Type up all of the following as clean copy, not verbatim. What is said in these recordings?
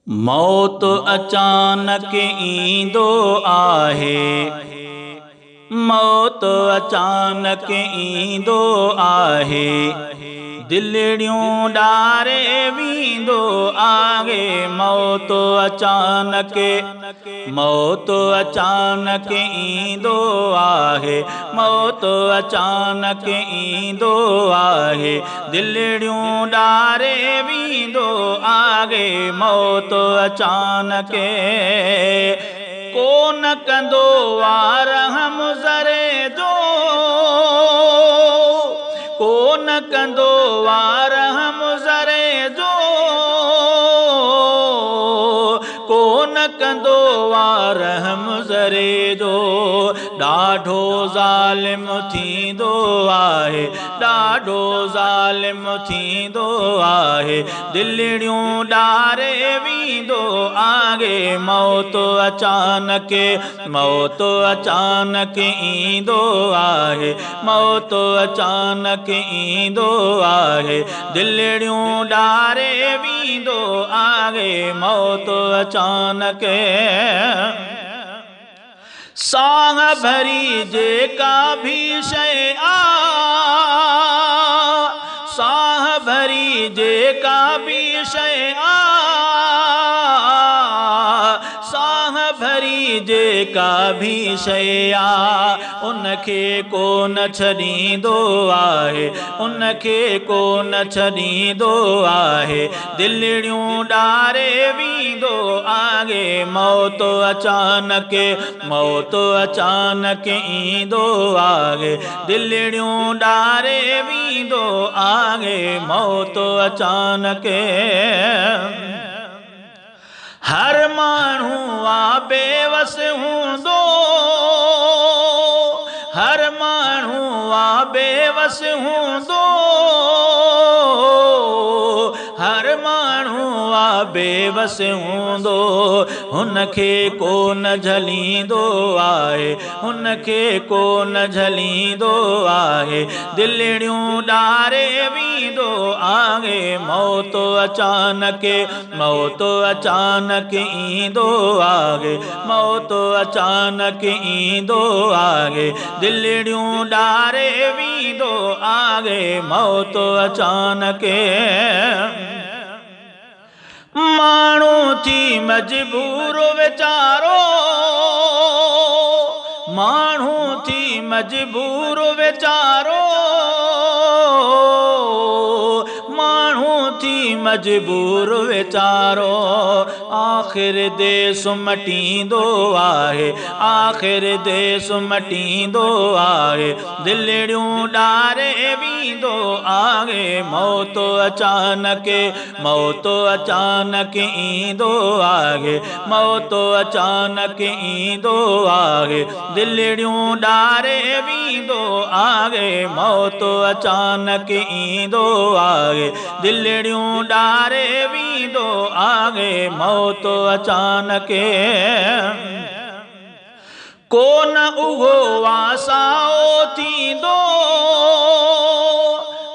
मौत अचानक ईंदो आहे, मौत अचानक ईंदो आहे। दिलड़ियूं ॾारे वींदो आहे। मौत अचानक, मौत अचानक ईंदो आहे, मौत अचानक ईंदो आहे। दिलड़ियूं ॾारे वींदो आहे। मौत अचानक कोन कंदो आहे रहम ज़रे जो, कोन कंदो आहे रहम ज़रे जो, कोन कंदो आहे रहम ज़रे जो। ॾाढो ज़ालिम थींदो आहे, ॾाढो ज़ालिम थींदो आहे। दिलड़ियूं ॾारे वींदो आहे। मौत अचानक, मौत अचानक ईंदो आहे, मौत अचानक ईंदो आहे। दिलड़ियूं ॾारे वींदो आहे। मौत अचानक साह भरी जेका भी शइ आहे, साह भरी जेका भी शइ आहे, साह भरी जेका भी शइ आहे, उनखे कोन छॾींदो आहे, उनखे कोन छॾींदो आहे। दिलड़ियूं ॾारे वींदो आहे। मौत अचानक, मौत अचानक ईंदो आहे। दिलड़ियूं ॾारे वींदो आहे। मौत अचानक हर माण्हू आहे बेवस हूंदो, हर माण्हू आहे बेवस हूंदो, हर माण्हू आहे बेवस हूंदो। हुनखे कोन झलींदो आहे, हुनखे कोन झलींदो आहे। दिलड़ियूं ॾारे वींदो आहे। मौत अचानक, मौत अचानक ईंदो आहे, मौत अचानक ईंदो आहे। दिलड़ियूं ॾारे वींदो आहे। मौत अचानक माण्हू थी मजबूर वीचारो, माण्हू थी मजबूर वीचारो, माण्हू थी मजबूर वीचारो। आख़िर देस मटींदो आहे, आख़िर देस मटींदो आहे। दिलड़ियूं ॾारे वींदो आहे। मौत अचानक, मौत अचानक ईंदो आहे, मौत अचानक ईंदो आहे। दिलड़ियूं ॾारे वींदो आहे। मौत अचानक ईंदो आहे। दिलड़ियूं ॾारे वींदो आहे। मौत अचानक कोन उहो वासाओ थींदो,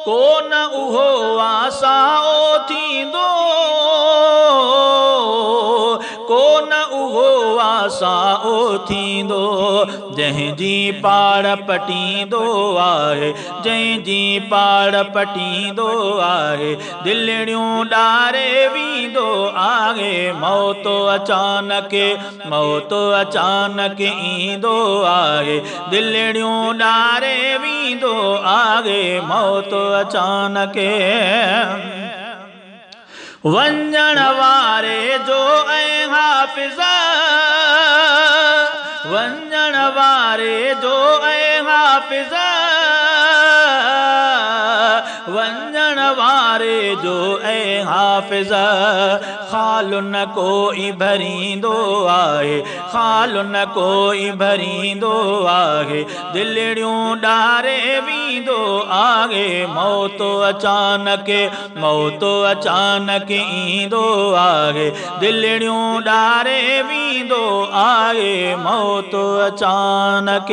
कोन उहो वासाओ थींदो, कोन उहो वासाओ थींदो। जंहिंजी पाड़ पटींदो आहे, जंहिंजी पाड़ पटींदो आहे। दिलड़ियूं ॾारे वींदो आहे। मौत अचानक, मौत अचानक ईंदो आहे। दिलड़ियूं ॾारे वींदो आहे। मौत अचानक वंजण वारे जो ऐं हाफ़िज़, वंजण वारे जो ऐं हाफ़िज़, वंजण वारे जो ऐं हाफ़िज़। ख़ाल न कोई भरींदो आहे, ख़ाल न कोई भरींदो आहे। दिलड़ियूं ॾारे वींदो आहे। मौत अचानक, मौत अचानक ईंदो आहे। दिलड़ियूं ॾारे वींदो आहे। मौत अचानक